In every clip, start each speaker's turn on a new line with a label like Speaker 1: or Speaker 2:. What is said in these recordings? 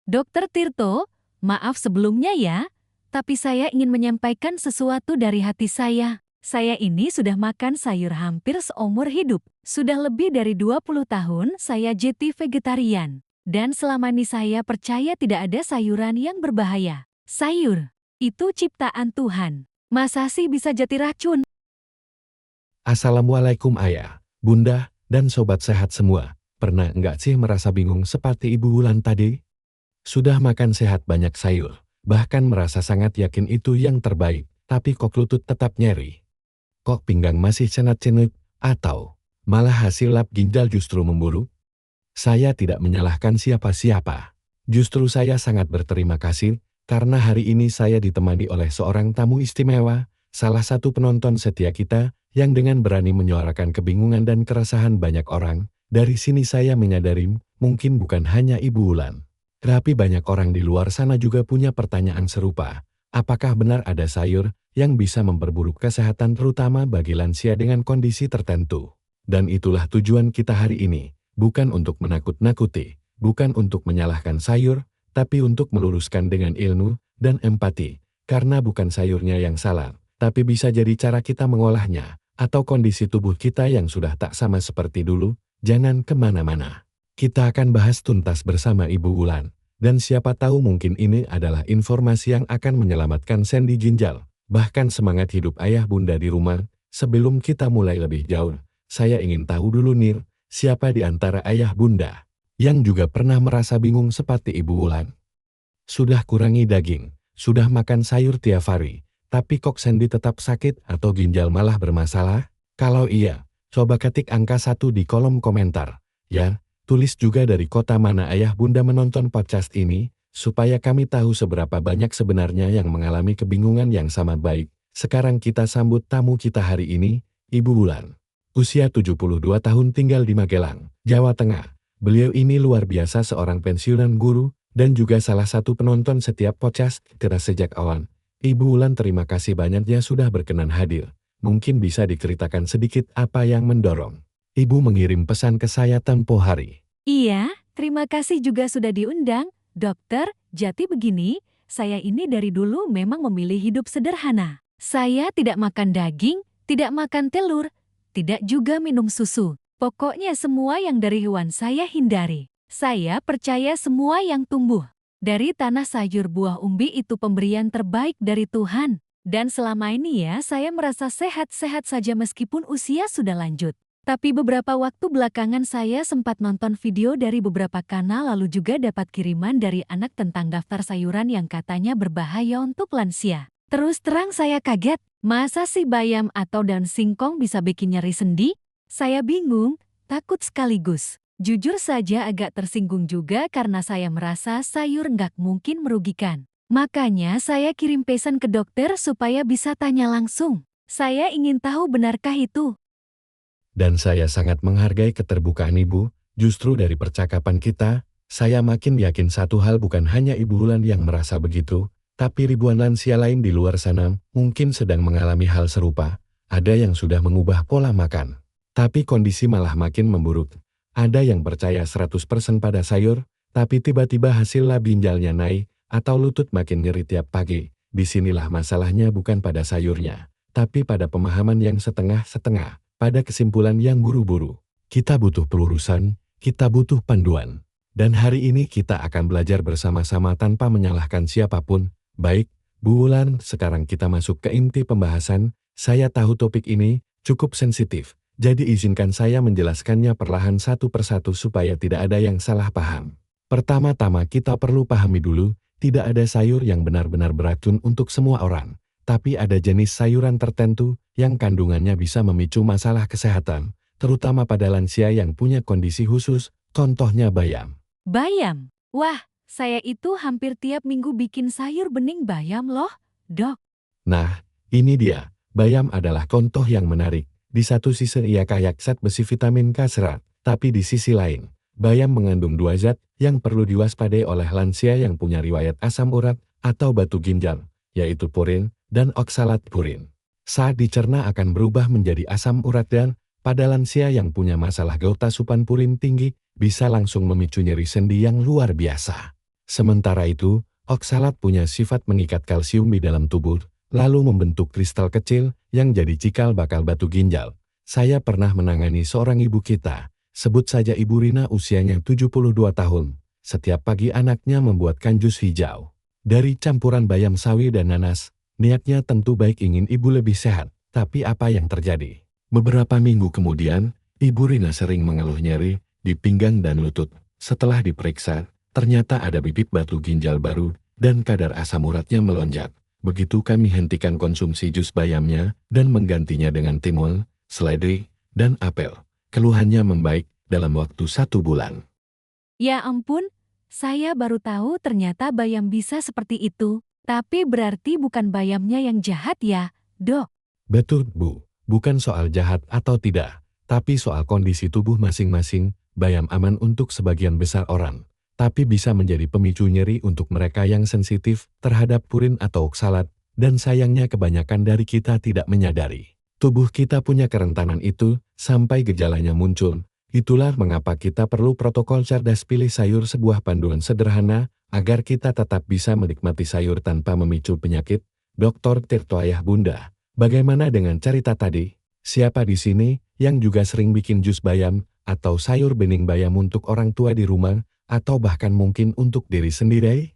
Speaker 1: Dokter Tirto, maaf sebelumnya ya, tapi saya ingin menyampaikan sesuatu dari hati saya. Saya ini sudah makan sayur hampir seumur hidup. Sudah lebih dari 20 tahun saya jadi vegetarian. Dan selama ini saya percaya tidak ada sayuran yang berbahaya. Sayur, itu ciptaan Tuhan. Masa sih bisa jadi racun?
Speaker 2: Assalamualaikum ayah, bunda, dan sobat sehat semua. Pernah enggak sih merasa bingung seperti Ibu Wulan tadi? Sudah makan sehat banyak sayur, bahkan merasa sangat yakin itu yang terbaik, tapi kok lutut tetap nyeri? Kok pinggang masih cenut-cenut, atau malah hasil lab ginjal justru memburuk? Saya tidak menyalahkan siapa-siapa. Justru saya sangat berterima kasih, karena hari ini saya ditemani oleh seorang tamu istimewa, salah satu penonton setia kita, yang dengan berani menyuarakan kebingungan dan keresahan banyak orang. Dari sini saya menyadari, mungkin bukan hanya Ibu Wulan, tapi banyak orang di luar sana juga punya pertanyaan serupa. Apakah benar ada sayur yang bisa memperburuk kesehatan terutama bagi lansia dengan kondisi tertentu? Dan itulah tujuan kita hari ini, bukan untuk menakut-nakuti, bukan untuk menyalahkan sayur, tapi untuk meluruskan dengan ilmu dan empati. Karena bukan sayurnya yang salah, tapi bisa jadi cara kita mengolahnya, atau kondisi tubuh kita yang sudah tak sama seperti dulu. Jangan kemana-mana. Kita akan bahas tuntas bersama Ibu Wulan. Dan siapa tahu mungkin ini adalah informasi yang akan menyelamatkan sendi ginjal, bahkan semangat hidup ayah bunda di rumah. Sebelum kita mulai lebih jauh, saya ingin tahu dulu nih, siapa di antara ayah bunda yang juga pernah merasa bingung seperti Ibu Wulan? Sudah kurangi daging, sudah makan sayur tiap hari, tapi kok sendi tetap sakit atau ginjal malah bermasalah? Kalau iya, coba ketik angka 1 di kolom komentar, ya. Tulis juga dari kota mana ayah bunda menonton podcast ini, supaya kami tahu seberapa banyak sebenarnya yang mengalami kebingungan yang sama. Baik, sekarang kita sambut tamu kita hari ini, Ibu Wulan. Usia 72 tahun, tinggal di Magelang, Jawa Tengah. Beliau ini luar biasa, seorang pensiunan guru, dan juga salah satu penonton setiap podcast kita sejak awal. Ibu Wulan, terima kasih banyaknya sudah berkenan hadir. Mungkin bisa diceritakan sedikit apa yang mendorong Ibu mengirim pesan ke saya tempo hari.
Speaker 1: Iya, terima kasih juga sudah diundang, dokter. Jadi begini, saya ini dari dulu memang memilih hidup sederhana. Saya tidak makan daging, tidak makan telur, tidak juga minum susu. Pokoknya semua yang dari hewan saya hindari. Saya percaya semua yang tumbuh dari tanah, sayur, buah, umbi itu pemberian terbaik dari Tuhan. Dan selama ini ya saya merasa sehat-sehat saja meskipun usia sudah lanjut. Tapi beberapa waktu belakangan saya sempat nonton video dari beberapa kanal, lalu juga dapat kiriman dari anak tentang daftar sayuran yang katanya berbahaya untuk lansia. Terus terang saya kaget, masa sih bayam atau daun singkong bisa bikin nyeri sendi? Saya bingung, takut sekaligus. Jujur saja agak tersinggung juga karena saya merasa sayur nggak mungkin merugikan. Makanya saya kirim pesan ke dokter supaya bisa tanya langsung. Saya ingin tahu benarkah itu?
Speaker 2: Dan saya sangat menghargai keterbukaan Ibu. Justru dari percakapan kita, saya makin yakin satu hal, bukan hanya Ibu Wulan yang merasa begitu, tapi ribuan lansia lain di luar sana mungkin sedang mengalami hal serupa. Ada yang sudah mengubah pola makan, tapi kondisi malah makin memburuk. Ada yang percaya 100% pada sayur, tapi tiba-tiba hasil lab ginjalnya naik, atau lutut makin nyeri tiap pagi. Disinilah masalahnya, bukan pada sayurnya, tapi pada pemahaman yang setengah-setengah, pada kesimpulan yang buru-buru. Kita butuh pelurusan, kita butuh panduan. Dan hari ini kita akan belajar bersama-sama tanpa menyalahkan siapapun. Baik, Bu Wulan, sekarang kita masuk ke inti pembahasan. Saya tahu topik ini cukup sensitif, jadi izinkan saya menjelaskannya perlahan satu persatu supaya tidak ada yang salah paham. Pertama-tama kita perlu pahami dulu, tidak ada sayur yang benar-benar beracun untuk semua orang. Tapi ada jenis sayuran tertentu yang kandungannya bisa memicu masalah kesehatan, terutama pada lansia yang punya kondisi khusus, contohnya bayam.
Speaker 1: Bayam? Wah, saya itu hampir tiap minggu bikin sayur bening bayam loh, Dok.
Speaker 2: Nah, ini dia. Bayam adalah contoh yang menarik. Di satu sisi ia kaya zat besi, vitamin K, serat, tapi di sisi lain, bayam mengandung dua zat yang perlu diwaspadai oleh lansia yang punya riwayat asam urat atau batu ginjal, yaitu purin dan oksalat purin. Saat dicerna akan berubah menjadi asam urat, dan pada lansia yang punya masalah gout asupan purin tinggi, bisa langsung memicu nyeri sendi yang luar biasa. Sementara itu, oksalat punya sifat mengikat kalsium di dalam tubuh, lalu membentuk kristal kecil yang jadi cikal bakal batu ginjal. Saya pernah menangani seorang ibu kita, sebut saja Ibu Rina usianya 72 tahun. Setiap pagi anaknya membuatkan jus hijau. Dari campuran bayam sawi dan nanas, niatnya tentu baik ingin ibu lebih sehat. Tapi apa yang terjadi? Beberapa minggu kemudian, Ibu Rina sering mengeluh nyeri di pinggang dan lutut. Setelah diperiksa, ternyata ada bibit batu ginjal baru dan kadar asam uratnya melonjak. Begitu kami hentikan konsumsi jus bayamnya dan menggantinya dengan timun, seledri, dan apel. Keluhannya membaik dalam waktu 1 bulan.
Speaker 1: Ya ampun, saya baru tahu ternyata bayam bisa seperti itu. Tapi berarti bukan bayamnya yang jahat ya, Dok?
Speaker 2: Betul, Bu. Bukan soal jahat atau tidak, tapi soal kondisi tubuh masing-masing. Bayam aman untuk sebagian besar orang, tapi bisa menjadi pemicu nyeri untuk mereka yang sensitif terhadap purin atau oksalat, dan sayangnya kebanyakan dari kita tidak menyadari. Tubuh kita punya kerentanan itu sampai gejalanya muncul. Itulah mengapa kita perlu protokol cerdas pilih sayur, sebuah panduan sederhana agar kita tetap bisa menikmati sayur tanpa memicu penyakit. Dr. Tirto Ayah Bunda, bagaimana dengan cerita tadi? Siapa di sini yang juga sering bikin jus bayam atau sayur bening bayam untuk orang tua di rumah, atau bahkan mungkin untuk diri sendiri?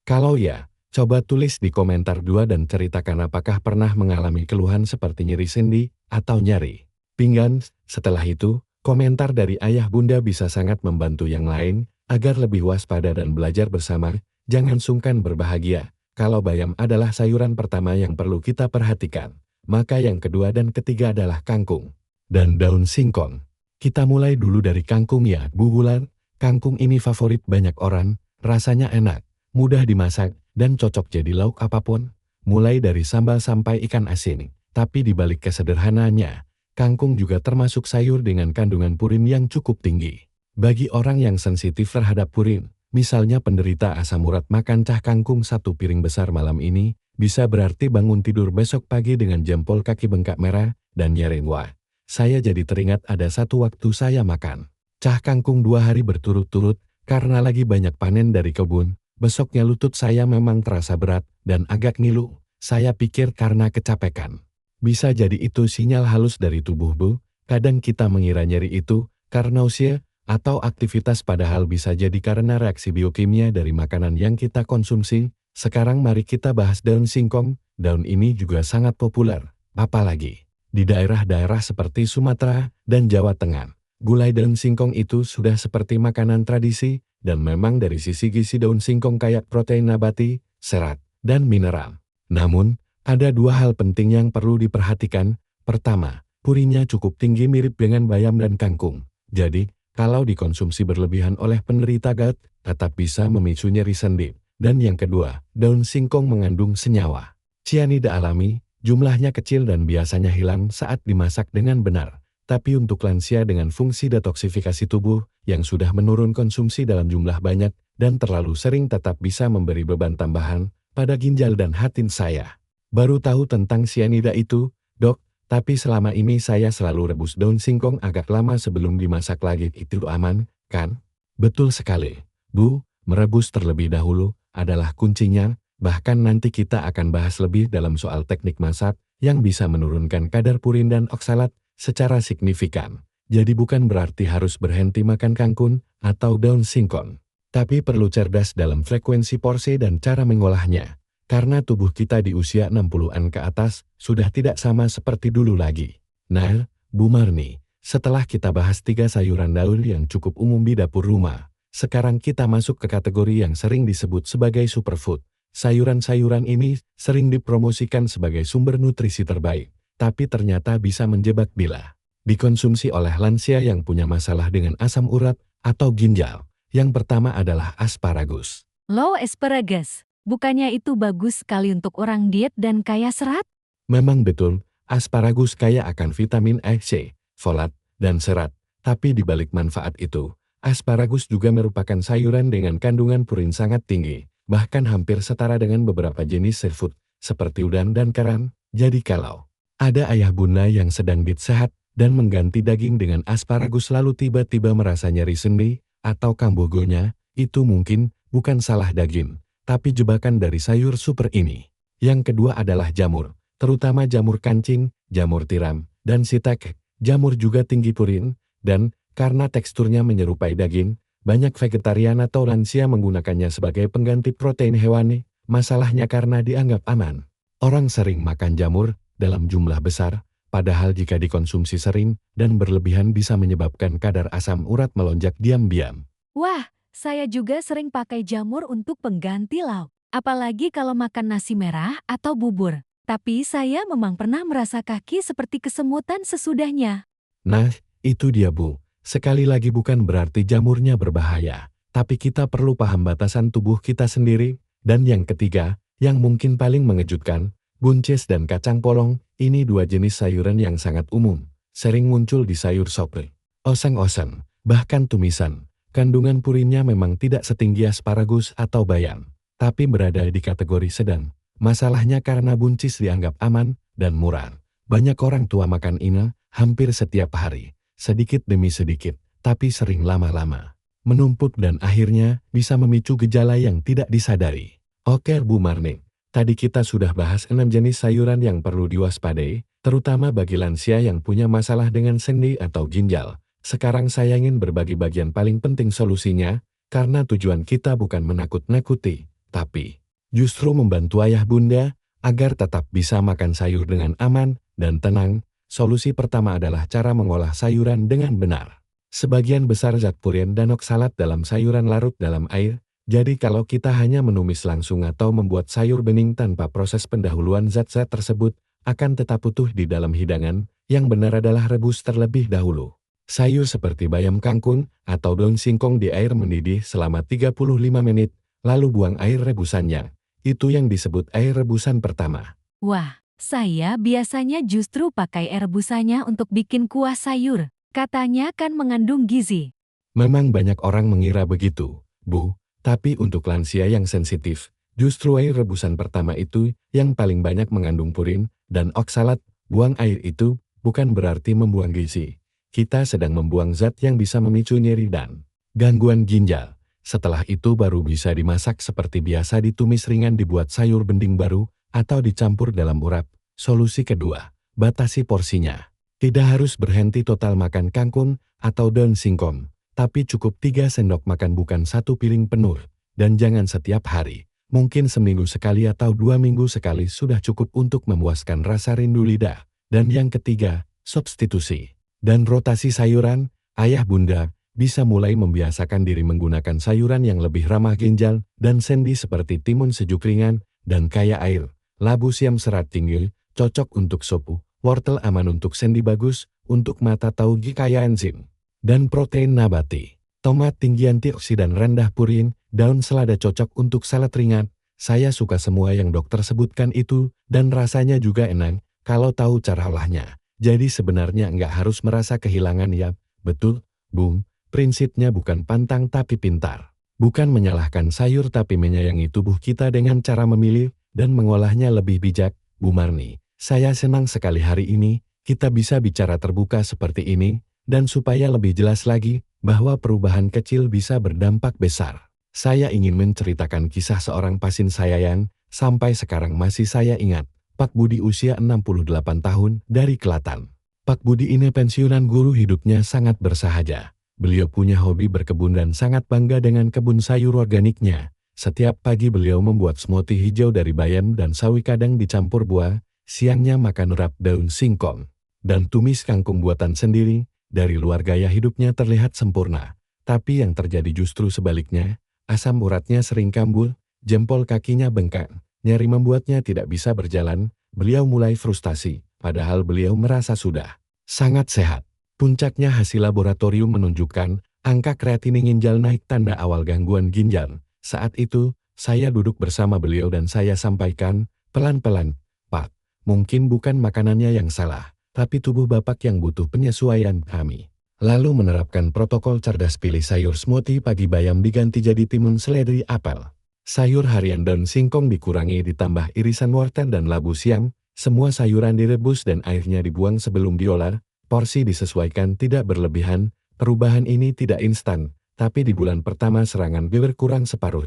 Speaker 2: Kalau ya, coba tulis di komentar 2 dan ceritakan apakah pernah mengalami keluhan seperti nyeri sendi atau nyeri pinggang. Setelah itu, komentar dari ayah bunda bisa sangat membantu yang lain agar lebih waspada dan belajar bersama. Jangan sungkan berbahagia. Kalau bayam adalah sayuran pertama yang perlu kita perhatikan, maka yang kedua dan ketiga adalah kangkung dan daun singkong. Kita mulai dulu dari kangkung ya, Bu Wulan. Kangkung ini favorit banyak orang, rasanya enak, mudah dimasak, dan cocok jadi lauk apapun. Mulai dari sambal sampai ikan asin. Tapi di balik kesederhanaannya, kangkung juga termasuk sayur dengan kandungan purin yang cukup tinggi. Bagi orang yang sensitif terhadap purin, misalnya penderita asam urat, makan cah kangkung 1 piring besar malam ini, bisa berarti bangun tidur besok pagi dengan jempol kaki bengkak merah dan nyeri. Wah, saya jadi teringat ada satu waktu saya makan cah kangkung 2 hari berturut-turut karena lagi banyak panen dari kebun. Besoknya lutut saya memang terasa berat dan agak ngilu. Saya pikir karena kecapekan. Bisa jadi itu sinyal halus dari tubuh, Bu. Kadang kita mengira nyeri itu karena usia atau aktivitas, padahal bisa jadi karena reaksi biokimia dari makanan yang kita konsumsi. Sekarang mari kita bahas daun singkong. Daun ini juga sangat populer, apalagi di daerah-daerah seperti Sumatera dan Jawa Tengah. Gulai daun singkong itu sudah seperti makanan tradisi, dan memang dari sisi gizi daun singkong kaya protein nabati, serat, dan mineral. Namun, ada 2 hal penting yang perlu diperhatikan. Pertama, purinnya cukup tinggi mirip dengan bayam dan kangkung. Jadi, kalau dikonsumsi berlebihan oleh penderita GERD, tetap bisa memicu nyeri sendi. Dan yang kedua, daun singkong mengandung senyawa sianida alami. Jumlahnya kecil dan biasanya hilang saat dimasak dengan benar. Tapi untuk lansia dengan fungsi detoksifikasi tubuh yang sudah menurun konsumsi dalam jumlah banyak dan terlalu sering, tetap bisa memberi beban tambahan pada ginjal dan hati. Saya baru tahu tentang sianida itu, Dok, tapi selama ini saya selalu rebus daun singkong agak lama sebelum dimasak lagi. Itu aman, kan? Betul sekali, Bu. Merebus terlebih dahulu adalah kuncinya. Bahkan nanti kita akan bahas lebih dalam soal teknik masak yang bisa menurunkan kadar purin dan oksalat secara signifikan. Jadi bukan berarti harus berhenti makan kangkung atau daun singkong. Tapi perlu cerdas dalam frekuensi porsi dan cara mengolahnya. Karena tubuh kita di usia 60-an ke atas sudah tidak sama seperti dulu lagi. Nah, Bu Marni, setelah kita bahas 3 sayuran daun yang cukup umum di dapur rumah, sekarang kita masuk ke kategori yang sering disebut sebagai superfood. Sayuran-sayuran ini sering dipromosikan sebagai sumber nutrisi terbaik, tapi ternyata bisa menjebak bila dikonsumsi oleh lansia yang punya masalah dengan asam urat atau ginjal. Yang pertama adalah asparagus.
Speaker 1: Low asparagus, bukannya itu bagus sekali untuk orang diet dan kaya serat?
Speaker 2: Memang betul, asparagus kaya akan vitamin A, C, folat, dan serat. Tapi di balik manfaat itu, asparagus juga merupakan sayuran dengan kandungan purin sangat tinggi. Bahkan hampir setara dengan beberapa jenis seafood, seperti udang dan kerang. Jadi kalau ada ayah bunda yang sedang diet sehat dan mengganti daging dengan asparagus lalu tiba-tiba merasa nyeri sendi atau kambuh gonya, itu mungkin bukan salah daging, tapi jebakan dari sayur super ini. Yang kedua adalah jamur, terutama jamur kancing, jamur tiram, dan shiitake. Jamur juga tinggi purin, dan karena teksturnya menyerupai daging, banyak vegetarian atau lansia menggunakannya sebagai pengganti protein hewani. Masalahnya karena dianggap aman. Orang sering makan jamur dalam jumlah besar, padahal jika dikonsumsi sering dan berlebihan bisa menyebabkan kadar asam urat melonjak diam-diam.
Speaker 1: Wah, saya juga sering pakai jamur untuk pengganti lauk. Apalagi kalau makan nasi merah atau bubur. Tapi saya memang pernah merasa kaki seperti kesemutan sesudahnya.
Speaker 2: Nah, itu dia Bu. Sekali lagi bukan berarti jamurnya berbahaya, tapi kita perlu paham batasan tubuh kita sendiri. Dan yang ketiga, yang mungkin paling mengejutkan, buncis dan kacang polong, ini dua jenis sayuran yang sangat umum, sering muncul di sayur sopre, oseng-oseng, bahkan tumisan. Kandungan purinnya memang tidak setinggi asparagus atau bayam, tapi berada di kategori sedang. Masalahnya karena buncis dianggap aman dan murah. Banyak orang tua makan ini hampir setiap hari, sedikit demi sedikit, tapi sering lama-lama menumpuk dan akhirnya bisa memicu gejala yang tidak disadari. Oke Bu Marni, tadi kita sudah bahas 6 jenis sayuran yang perlu diwaspadai, terutama bagi lansia yang punya masalah dengan sendi atau ginjal. Sekarang saya ingin berbagi bagian paling penting solusinya, karena tujuan kita bukan menakut-nakuti, tapi justru membantu ayah bunda agar tetap bisa makan sayur dengan aman dan tenang. Solusi pertama adalah cara mengolah sayuran dengan benar. Sebagian besar zat purin dan oksalat dalam sayuran larut dalam air, jadi kalau kita hanya menumis langsung atau membuat sayur bening tanpa proses pendahuluan zat-zat tersebut, akan tetap utuh di dalam hidangan. Yang benar adalah rebus terlebih dahulu. Sayur seperti bayam kangkung atau daun singkong di air mendidih selama 35 menit, lalu buang air rebusannya. Itu yang disebut air rebusan pertama.
Speaker 1: Wah, saya biasanya justru pakai air rebusannya untuk bikin kuah sayur. Katanya kan mengandung gizi.
Speaker 2: Memang banyak orang mengira begitu, Bu, tapi untuk lansia yang sensitif, justru air rebusan pertama itu yang paling banyak mengandung purin dan oksalat. Buang air itu bukan berarti membuang gizi. Kita sedang membuang zat yang bisa memicu nyeri dan gangguan ginjal. Setelah itu baru bisa dimasak seperti biasa, ditumis ringan, dibuat sayur bening baru, atau dicampur dalam urap. Solusi kedua, batasi porsinya. Tidak harus berhenti total makan kangkung atau daun singkong, tapi cukup 3 sendok makan bukan 1 piring penuh. Dan jangan setiap hari, mungkin seminggu sekali atau 2 minggu sekali sudah cukup untuk memuaskan rasa rindu lidah. Dan yang ketiga, substitusi dan rotasi sayuran. Ayah bunda bisa mulai membiasakan diri menggunakan sayuran yang lebih ramah ginjal dan sendi seperti timun sejuk ringan dan kaya air, labu siam serat tinggi, cocok untuk sopu, wortel aman untuk sendi, bagus untuk mata, tauge kaya enzim dan protein nabati, tomat tinggi antioksidan rendah purin, daun selada cocok untuk salad ringan. Saya suka semua yang dokter sebutkan itu dan rasanya juga enak kalau tahu cara olahnya. Jadi sebenarnya nggak harus merasa kehilangan ya. Betul, Bung. Prinsipnya bukan pantang tapi pintar. Bukan menyalahkan sayur tapi menyayangi tubuh kita dengan cara memilih dan mengolahnya lebih bijak. Bu Marni, saya senang sekali hari ini kita bisa bicara terbuka seperti ini, dan supaya lebih jelas lagi bahwa perubahan kecil bisa berdampak besar. Saya ingin menceritakan kisah seorang pasien saya yang sampai sekarang masih saya ingat. Pak Budi usia 68 tahun dari Kelatan. Pak Budi ini pensiunan guru, hidupnya sangat bersahaja. Beliau punya hobi berkebun dan sangat bangga dengan kebun sayur organiknya. Setiap pagi beliau membuat smoothie hijau dari bayam dan sawi, kadang dicampur buah. Siangnya makan urap daun singkong dan tumis kangkung buatan sendiri. Dari luar gaya hidupnya terlihat sempurna, tapi yang terjadi justru sebaliknya. Asam uratnya sering kambuh, jempol kakinya bengkak, nyeri membuatnya tidak bisa berjalan. Beliau mulai frustasi, padahal beliau merasa sudah sangat sehat. Puncaknya hasil laboratorium menunjukkan angka kreatinin ginjal naik, tanda awal gangguan ginjal. Saat itu, saya duduk bersama beliau dan saya sampaikan, pelan-pelan, Pak, mungkin bukan makanannya yang salah, tapi tubuh Bapak yang butuh penyesuaian. Kami lalu menerapkan protokol cerdas, pilih sayur smoothie pagi bayam diganti jadi timun, seledri, apel. Sayur harian daun singkong dikurangi, ditambah irisan wortel dan labu siam. Semua sayuran direbus dan airnya dibuang sebelum diolah. Porsi disesuaikan, tidak berlebihan. Perubahan ini tidak instan, tapi di bulan pertama serangan berkurang separuh.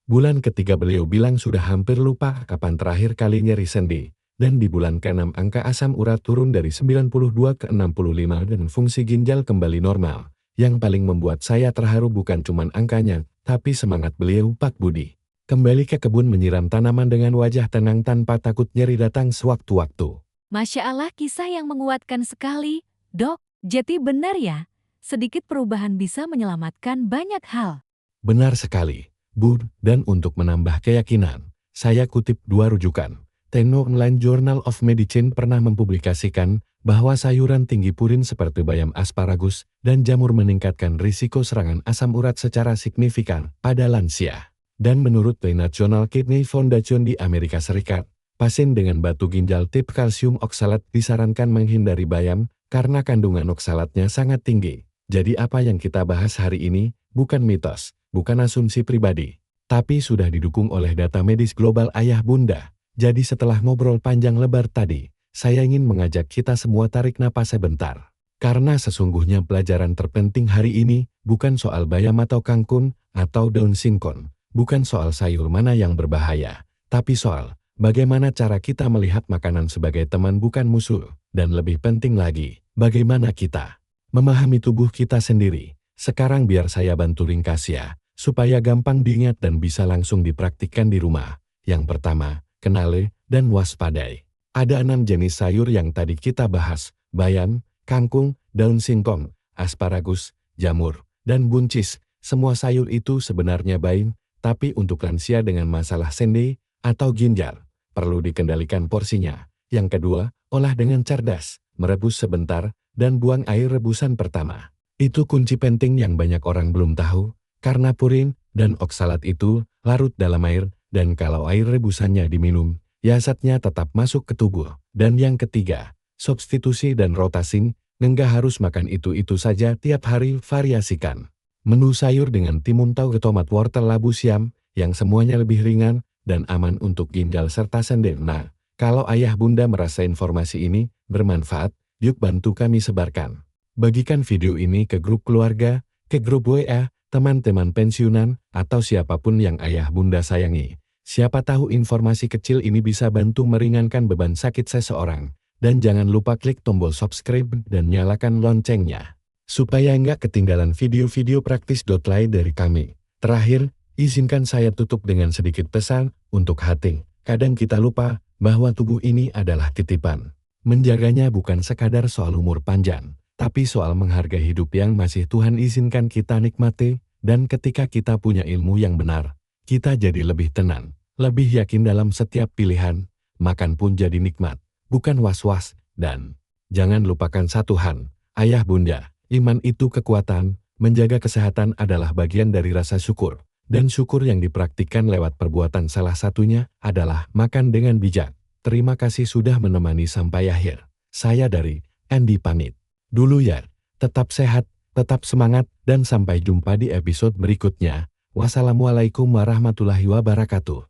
Speaker 2: Bulan ketiga beliau bilang sudah hampir lupa kapan terakhir kali nyeri sendi. Dan di bulan ke-6 angka asam urat turun dari 92 ke 65 dan fungsi ginjal kembali normal. Yang paling membuat saya terharu bukan cuma angkanya, tapi semangat beliau Pak Budi. Kembali ke kebun menyiram tanaman dengan wajah tenang tanpa takut nyeri datang sewaktu-waktu.
Speaker 1: Masya Allah, kisah yang menguatkan sekali. Dok, Jati benar ya? Sedikit perubahan bisa menyelamatkan banyak hal.
Speaker 2: Benar sekali, Bu, dan untuk menambah keyakinan, saya kutip 2 rujukan. Techno Online Journal of Medicine pernah mempublikasikan bahwa sayuran tinggi purin seperti bayam asparagus dan jamur meningkatkan risiko serangan asam urat secara signifikan pada lansia. Dan menurut The National Kidney Foundation di Amerika Serikat, pasien dengan batu ginjal tip kalsium oksalat disarankan menghindari bayam karena kandungan oksalatnya sangat tinggi. Jadi apa yang kita bahas hari ini bukan mitos, bukan asumsi pribadi, tapi sudah didukung oleh data medis global ayah bunda. Jadi setelah ngobrol panjang lebar tadi, saya ingin mengajak kita semua tarik napas sebentar. Karena sesungguhnya pelajaran terpenting hari ini bukan soal bayam atau kangkung atau daun singkong, bukan soal sayur mana yang berbahaya, tapi soal bagaimana cara kita melihat makanan sebagai teman bukan musuh, dan lebih penting lagi, bagaimana kita memahami tubuh kita sendiri. Sekarang biar saya bantu ringkas ya, supaya gampang diingat dan bisa langsung dipraktikkan di rumah. Yang pertama, kenali dan waspadai. Ada 6 jenis sayur yang tadi kita bahas, bayam, kangkung, daun singkong, asparagus, jamur, dan buncis. Semua sayur itu sebenarnya baik, tapi untuk lansia dengan masalah sendi atau ginjal, perlu dikendalikan porsinya. Yang kedua, olah dengan cerdas, merebus sebentar, dan buang air rebusan pertama. Itu kunci penting yang banyak orang belum tahu, karena purin dan oksalat itu larut dalam air, dan kalau air rebusannya diminum, zatnya tetap masuk ke tubuh. Dan yang ketiga, substitusi dan rotasi, nggak harus makan itu-itu saja tiap hari, variasikan. Menu sayur dengan timun tau, tomat, wortel, labu siam, yang semuanya lebih ringan dan aman untuk ginjal serta sendi. Nah, kalau ayah bunda merasa informasi ini bermanfaat, yuk bantu kami sebarkan. Bagikan video ini ke grup keluarga, ke grup WA, teman-teman pensiunan, atau siapapun yang ayah bunda sayangi. Siapa tahu informasi kecil ini bisa bantu meringankan beban sakit seseorang. Dan jangan lupa klik tombol subscribe dan nyalakan loncengnya, supaya nggak ketinggalan video-video praktis lain dari kami. Terakhir, izinkan saya tutup dengan sedikit pesan untuk hati. Kadang kita lupa bahwa tubuh ini adalah titipan. Menjaganya bukan sekadar soal umur panjang, tapi soal menghargai hidup yang masih Tuhan izinkan kita nikmati. Dan ketika kita punya ilmu yang benar, kita jadi lebih tenang, lebih yakin dalam setiap pilihan. Makan pun jadi nikmat, bukan was-was. Dan jangan lupakan satu hal, ayah bunda, iman itu kekuatan, menjaga kesehatan adalah bagian dari rasa syukur. Dan syukur yang dipraktikkan lewat perbuatan, salah satunya adalah makan dengan bijak. Terima kasih sudah menemani sampai akhir. Saya dari Andy pamit dulu ya. Tetap sehat, tetap semangat, dan sampai jumpa di episode berikutnya. Wassalamualaikum warahmatullahi wabarakatuh.